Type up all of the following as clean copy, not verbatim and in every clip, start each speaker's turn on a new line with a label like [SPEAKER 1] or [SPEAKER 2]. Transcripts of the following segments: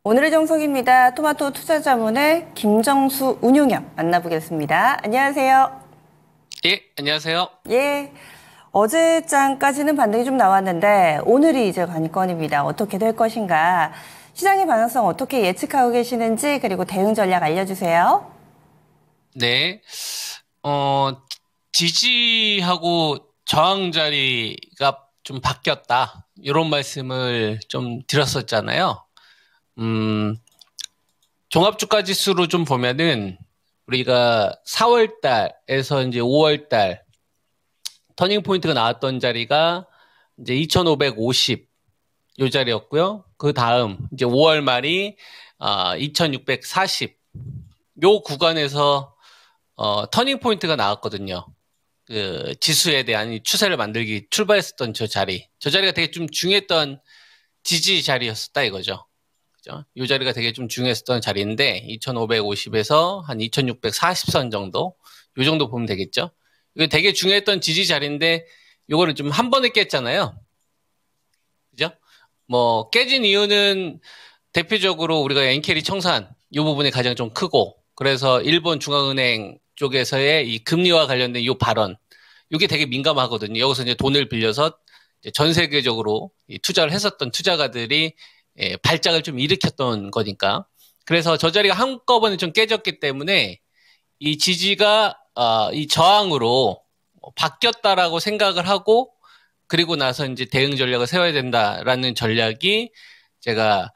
[SPEAKER 1] 오늘의 정석입니다. 토마토 투자자문의 김정수 운용형 만나보겠습니다. 안녕하세요.
[SPEAKER 2] 예, 안녕하세요.
[SPEAKER 1] 예. 어제장까지는 반등이 좀 나왔는데 오늘이 이제 관건입니다. 어떻게 될 것인가? 시장의 방향성 어떻게 예측하고 계시는지 그리고 대응 전략 알려주세요.
[SPEAKER 2] 네. 지지하고 저항 자리가 좀 바뀌었다. 이런 말씀을 좀 드렸었잖아요. 종합주가 지수로 좀 보면은 우리가 4월 달에서 이제 5월 달 터닝 포인트가 나왔던 자리가 이제 2,550 요 자리였고요. 그 다음 이제 5월 말이 2,640 요 구간에서 터닝 포인트가 나왔거든요. 그 지수에 대한 이 추세를 만들기 출발했었던 저 자리가 되게 좀 중요했던 지지 자리였었다 이거죠. 그죠? 이 자리가 되게 좀 중요했었던 자리인데 2,550에서 한 2,640선 정도 요 정도 보면 되겠죠. 이게 되게 중요했던 지지 자리인데 요거를 좀 한 번에 깼잖아요. 그죠? 뭐 깨진 이유는 대표적으로 우리가 엔캐리 청산 이 부분이 가장 좀 크고 그래서 일본 중앙은행 쪽에서의 이 금리와 관련된 이 발언 이게 되게 민감하거든요. 여기서 이제 돈을 빌려서 이제 전 세계적으로 이 투자를 했었던 투자가들이 발작을 좀 일으켰던 거니까. 그래서 저 자리가 한꺼번에 좀 깨졌기 때문에 이 지지가 이 저항으로 바뀌었다라고 생각을 하고 그리고 나서 이제 대응 전략을 세워야 된다라는 전략이 제가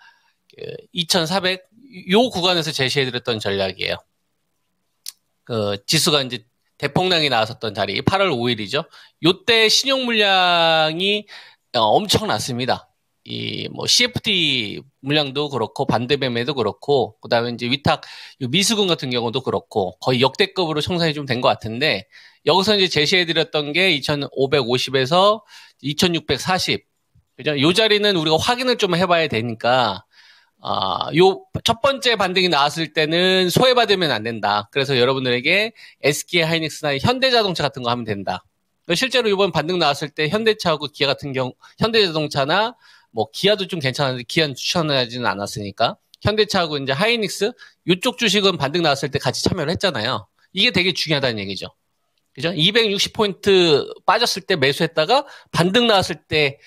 [SPEAKER 2] 2,400 요 구간에서 제시해드렸던 전략이에요. 그 지수가 이제 대폭락이 나왔었던 자리 8월 5일이죠. 요때 신용 물량이 엄청났습니다. 이 뭐 CFD 물량도 그렇고 반대매매도 그렇고 그다음에 이제 위탁 미수금 같은 경우도 그렇고 거의 역대급으로 청산이 좀 된 것 같은데 여기서 이제 제시해드렸던 게 2,550에서 2,640 그죠? 요 자리는 우리가 확인을 좀 해봐야 되니까 요 첫 번째 반등이 나왔을 때는 소외받으면 안 된다. 그래서 여러분들에게 SK 하이닉스나 현대자동차 같은 거 하면 된다. 실제로 이번 반등 나왔을 때 현대차하고 기아 같은 경우 현대자동차나 뭐 기아도 좀 괜찮은데 기아는 추천하지는 않았으니까 현대차하고 이제 하이닉스 이쪽 주식은 반등 나왔을 때 같이 참여를 했잖아요. 이게 되게 중요하다는 얘기죠. 그죠? 260포인트 빠졌을 때 매수했다가 반등 나왔을 때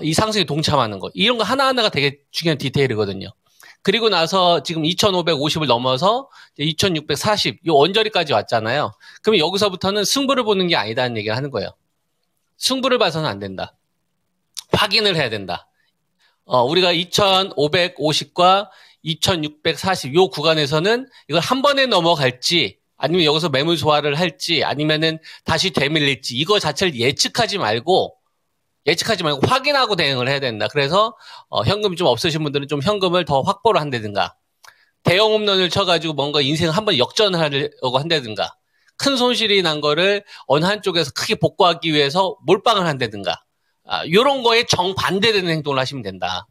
[SPEAKER 2] 이 상승에 동참하는 거. 이런 거 하나하나가 되게 중요한 디테일이거든요. 그리고 나서 지금 2,550을 넘어서 2,640, 요 언저리까지 왔잖아요. 그럼 여기서부터는 승부를 보는 게 아니다는 얘기를 하는 거예요. 승부를 봐서는 안 된다. 확인을 해야 된다. 우리가 2,550과 2,640, 요 구간에서는 이걸 한 번에 넘어갈지, 아니면 여기서 매물 소화를 할지, 아니면은 다시 되밀릴지, 이거 자체를 예측하지 말고 확인하고 대응을 해야 된다. 그래서 현금이 좀 없으신 분들은 좀 현금을 더 확보를 한다든가 대형 홈런을 쳐가지고 뭔가 인생 한번 역전을 하려고 한다든가 큰 손실이 난 거를 어느 한쪽에서 크게 복구하기 위해서 몰빵을 한다든가 이런 거에 정반대되는 행동을 하시면 된다.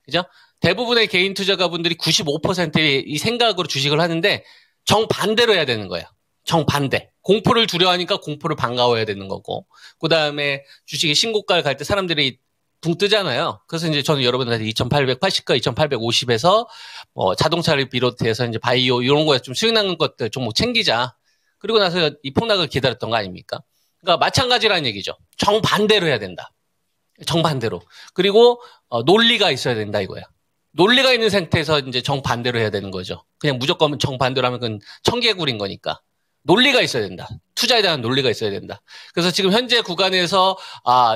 [SPEAKER 2] 그죠? 대부분의 개인 투자가분들이 95%의 이 생각으로 주식을 하는데 정반대로 해야 되는 거예요. 정반대. 공포를 두려워하니까 공포를 반가워해야 되는 거고. 그 다음에 주식이 신고가를 갈 때 사람들이 붕 뜨잖아요. 그래서 이제 저는 여러분들한테 2,880과 2,850에서 자동차를 비롯해서 이제 바이오 이런 거에 좀 수익 나는 것들 종목 챙기자. 그리고 나서 이 폭락을 기다렸던 거 아닙니까? 그러니까 마찬가지라는 얘기죠. 정반대로 해야 된다. 정반대로. 그리고 논리가 있어야 된다 이거야. 논리가 있는 상태에서 이제 정반대로 해야 되는 거죠. 그냥 무조건 정반대로 하면 그건 청개구리인 거니까. 논리가 있어야 된다. 투자에 대한 논리가 있어야 된다. 그래서 지금 현재 구간에서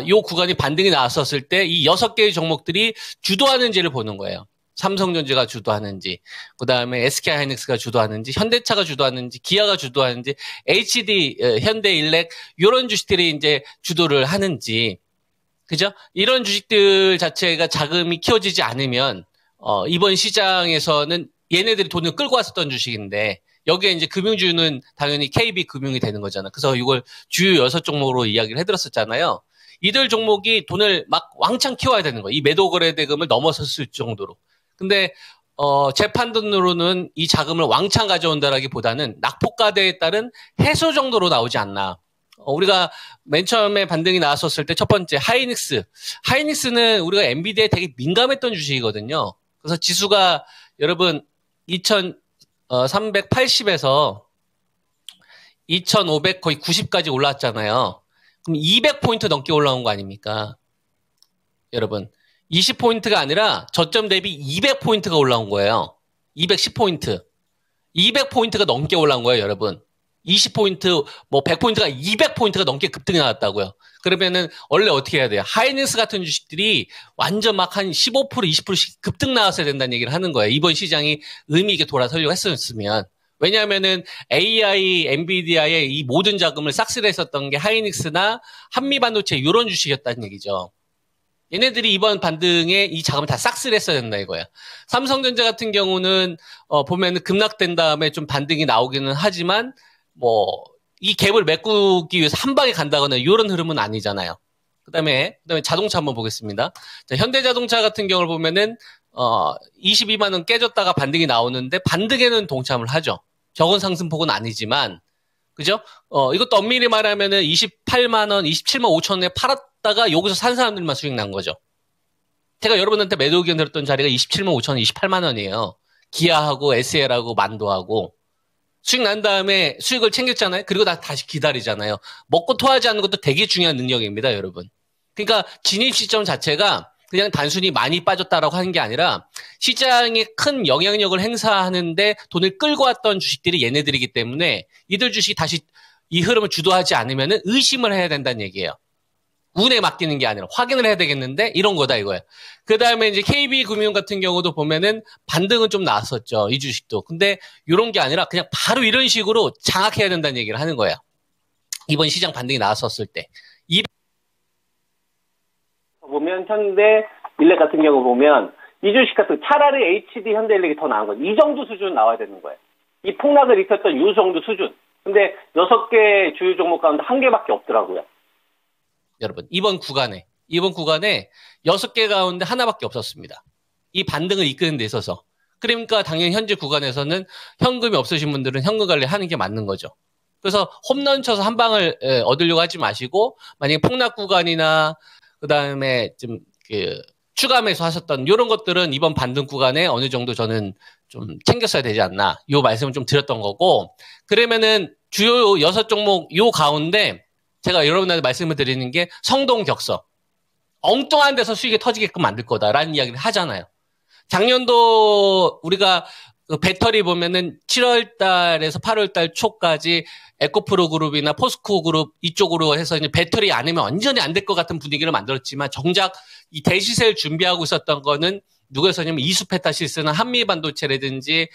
[SPEAKER 2] 요 구간이 반등이 나왔었을 때 이 6개의 종목들이 주도하는지를 보는 거예요. 삼성전자가 주도하는지, 그 다음에 SK하이닉스가 주도하는지, 현대차가 주도하는지, 기아가 주도하는지, HD, 현대일렉 이런 주식들이 이제 주도를 하는지, 그죠? 이런 주식들 자체가 자금이 키워지지 않으면 이번 시장에서는 얘네들이 돈을 끌고 왔었던 주식인데 여기에 이제 금융주는 당연히 KB금융이 되는 거잖아. 그래서 이걸 주요 6종목으로 이야기를 해드렸었잖아요. 이들 종목이 돈을 막 왕창 키워야 되는 거예요. 이 매도 거래 대금을 넘어섰을 정도로. 근데 제 판단으로는 이 자금을 왕창 가져온다라기보다는 낙폭과대에 따른 해소 정도로 나오지 않나. 우리가 맨 처음에 반등이 나왔었을 때 첫 번째 하이닉스는 우리가 엔비디아에 되게 민감했던 주식이거든요. 그래서 지수가 여러분 2380에서 2500 거의 90까지 올라왔잖아요. 그럼 200포인트 넘게 올라온 거 아닙니까? 여러분 20포인트가 아니라 저점 대비 200포인트가 올라온 거예요. 210포인트. 200포인트가 넘게 올라온 거예요, 여러분. 20포인트, 뭐 100포인트가 200포인트가 넘게 급등이 나왔다고요. 그러면은 원래 어떻게 해야 돼요? 하이닉스 같은 주식들이 완전 막 한 15%, 20%씩 급등 나왔어야 된다는 얘기를 하는 거예요. 이번 시장이 의미 있게 돌아서려고 했었으면. 왜냐하면은 AI, 엔비디아의 이 모든 자금을 싹쓸이 했었던 게 하이닉스나 한미반도체 이런 주식이었다는 얘기죠. 얘네들이 이번 반등에 이 자금을 다 싹쓸이 했어야 된다 이거야. 삼성전자 같은 경우는 보면은 급락된 다음에 좀 반등이 나오기는 하지만 뭐 이 갭을 메꾸기 위해서 한 방에 간다거나 이런 흐름은 아니잖아요. 그다음에 자동차 한번 보겠습니다. 자, 현대자동차 같은 경우를 보면은 22만 원 깨졌다가 반등이 나오는데 반등에는 동참을 하죠. 적은 상승폭은 아니지만 그죠? 이것도 엄밀히 말하면은 28만 원, 27만 5천 원에 팔았다가 여기서 산 사람들만 수익 난 거죠. 제가 여러분한테 매도 의견 들었던 자리가 27만 5천 원, 28만 원이에요. 기아하고 SL하고 만도하고 수익 난 다음에 수익을 챙겼잖아요. 그리고 다시 기다리잖아요. 먹고 토하지 않는 것도 되게 중요한 능력입니다, 여러분. 그러니까 진입 시점 자체가 그냥 단순히 많이 빠졌다라고 하는 게 아니라 시장에 큰 영향력을 행사하는데 돈을 끌고 왔던 주식들이 얘네들이기 때문에 이들 주식이 다시 이 흐름을 주도하지 않으면 의심을 해야 된다는 얘기예요. 운에 맡기는 게 아니라 확인을 해야 되겠는데 이런 거다 이거예요. 그 다음에 이제 KB금융 같은 경우도 보면은 반등은 좀 나왔었죠. 이 주식도. 근데 이런 게 아니라 그냥 바로 이런 식으로 장악해야 된다는 얘기를 하는 거예요. 이번 시장 반등이 나왔었을 때.
[SPEAKER 3] 보면 현대 일렉 같은 경우 보면 이 주식 같은 차라리 HD 현대일렉이 더 나은 거예요. 이 정도 수준 나와야 되는 거예요. 이 폭락을 일으켰던 이 정도 수준. 근데 6개 주요 종목 가운데 1개밖에 없더라고요.
[SPEAKER 2] 여러분 이번 구간에 6개 가운데 하나밖에 없었습니다. 이 반등을 이끄는 데 있어서. 그러니까 당연히 현재 구간에서는 현금이 없으신 분들은 현금 관리하는 게 맞는 거죠. 그래서 홈런 쳐서 한 방을 얻으려고 하지 마시고 만약에 폭락 구간이나 그다음에 좀 추가 매수 하셨던 이런 것들은 이번 반등 구간에 어느 정도 저는 좀 챙겼어야 되지 않나 이 말씀을 좀 드렸던 거고 그러면은 주요 6종목 요 가운데 제가 여러분한테 말씀을 드리는 게 성동격서 엉뚱한 데서 수익이 터지게끔 만들 거다라는 이야기를 하잖아요. 작년도 우리가 그 배터리 보면은 7월 달에서 8월 달 초까지 에코프로 그룹이나 포스코 그룹 이쪽으로 해서 이제 배터리 아니면 완전히 안 될 것 같은 분위기를 만들었지만 정작 이 대시세를 준비하고 있었던 거는 누구였었냐면 이수페타시스나 한미반도체라든지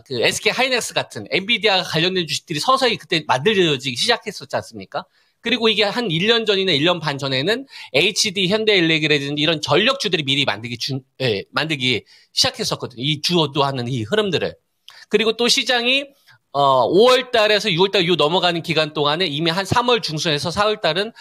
[SPEAKER 2] 그 SK 하이닉스 같은 엔비디아 관련된 주식들이 서서히 그때 만들어지기 시작했었지 않습니까? 그리고 이게 한 1년 전이나 1년 반 전에는 HD 현대일렉이라든지 이런 전력주들이 미리 만들기 시작했었거든요. 이 주도하는 이 흐름들을. 그리고 또 시장이 5월 달에서 6월 달 요 넘어가는 기간 동안에 이미 한 3월 중순에서 4월 달은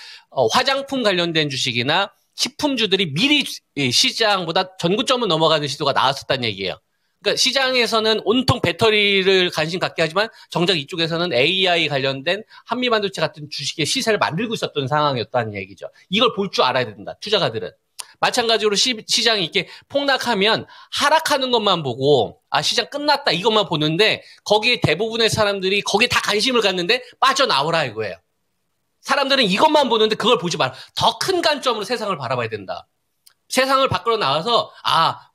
[SPEAKER 2] 화장품 관련된 주식이나 식품주들이 미리 시장보다 전고점을 넘어가는 시도가 나왔었다는 얘기예요. 그러니까 시장에서는 온통 배터리를 관심 갖게 하지만 정작 이쪽에서는 AI 관련된 한미반도체 같은 주식의 시세를 만들고 있었던 상황이었다는 얘기죠. 이걸 볼 줄 알아야 된다. 투자가들은. 마찬가지로 시장이 이렇게 폭락하면 하락하는 것만 보고 시장 끝났다 이것만 보는데 거기에 대부분의 사람들이 거기에 다 관심을 갖는데 빠져나오라 이거예요. 사람들은 이것만 보는데 그걸 보지 마라. 더 큰 관점으로 세상을 바라봐야 된다. 세상을 밖으로 나와서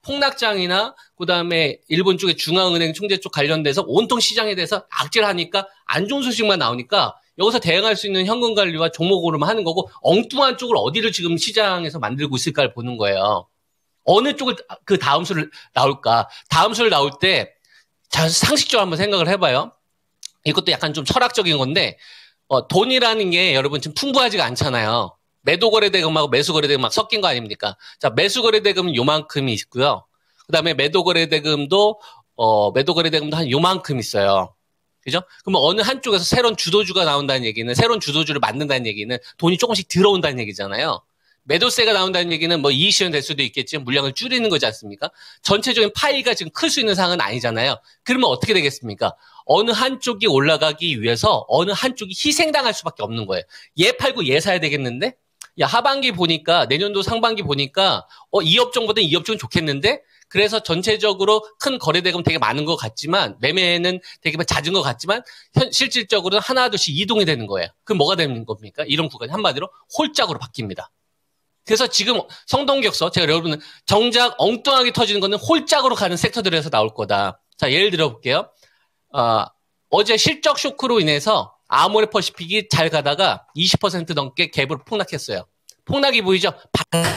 [SPEAKER 2] 폭락장이나 그다음에 일본 쪽의 중앙은행 총재 쪽 관련돼서 온통 시장에 대해서 악질하니까 안 좋은 소식만 나오니까 여기서 대응할 수 있는 현금 관리와 종목 오름을 하는 거고 엉뚱한 쪽을 어디를 지금 시장에서 만들고 있을까를 보는 거예요. 어느 쪽을 그 다음 수를 나올까? 다음 수를 나올 때 상식적으로 한번 생각을 해봐요. 이것도 약간 좀 철학적인 건데 돈이라는 게 여러분 지금 풍부하지가 않잖아요. 매도거래대금하고 매수거래대금 막 섞인 거 아닙니까? 자, 매수거래대금은 요만큼이 있고요. 그 다음에 매도거래대금도 한 요만큼 있어요. 그죠? 그러면 어느 한쪽에서 새로운 주도주가 나온다는 얘기는, 새로운 주도주를 만든다는 얘기는 돈이 조금씩 들어온다는 얘기잖아요. 매도세가 나온다는 얘기는 뭐 이익 실현 될 수도 있겠지만 물량을 줄이는 거지 않습니까? 전체적인 파이가 지금 클 수 있는 상황은 아니잖아요. 그러면 어떻게 되겠습니까? 어느 한쪽이 올라가기 위해서 어느 한쪽이 희생당할 수밖에 없는 거예요. 얘 팔고 얘 사야 되겠는데? 야, 하반기 보니까, 내년도 상반기 보니까, 이 업종보다는 이 업종은 좋겠는데? 그래서 전체적으로 큰 거래대금 되게 많은 것 같지만, 매매는 되게 잦은 것 같지만, 실질적으로는 하나, 둘씩 이동이 되는 거예요. 그럼 뭐가 되는 겁니까? 이런 구간이 한마디로 홀짝으로 바뀝니다. 그래서 지금 성동격서, 제가 여러분, 정작 엉뚱하게 터지는 거는 홀짝으로 가는 섹터들에서 나올 거다. 자, 예를 들어 볼게요. 어제 실적 쇼크로 인해서 아모레퍼시픽이 잘 가다가 20% 넘게 갭으로 폭락했어요. 폭락이 보이죠?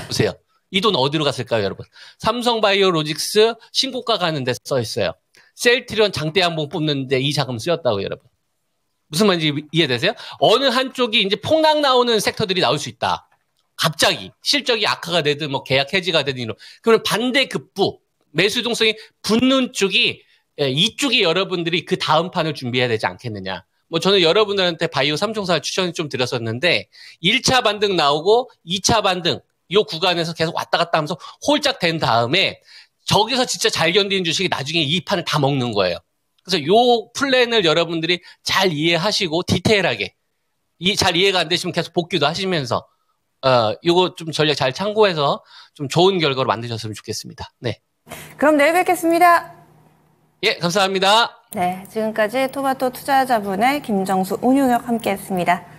[SPEAKER 2] 보세요. 이 돈 어디로 갔을까요, 여러분? 삼성바이오로직스 신고가 가는 데 써 있어요. 셀트리온 장대 한봉 뽑는데 이 자금 쓰였다고, 여러분. 무슨 말인지 이해되세요? 어느 한쪽이 이제 폭락 나오는 섹터들이 나올 수 있다. 갑자기 실적이 악화가 되든 뭐 계약 해지가 되든 이런. 그러면 반대 급부 매수 유동성이 붙는 쪽이 이쪽이 여러분들이 그 다음 판을 준비해야 되지 않겠느냐. 뭐 저는 여러분들한테 바이오 3종사 추천을 좀 드렸었는데 1차 반등 나오고 2차 반등 이 구간에서 계속 왔다 갔다 하면서 홀짝 된 다음에 저기서 진짜 잘 견디는 주식이 나중에 이 판을 다 먹는 거예요. 그래서 요 플랜을 여러분들이 잘 이해하시고 디테일하게 잘 이해가 안 되시면 계속 복귀도 하시면서 요거 좀 전략 잘 참고해서 좀 좋은 결과로 만드셨으면 좋겠습니다. 네.
[SPEAKER 1] 그럼 내일 뵙겠습니다.
[SPEAKER 2] 예, 감사합니다.
[SPEAKER 1] 네, 지금까지 토마토 투자자분의 김정수 운용역 함께했습니다.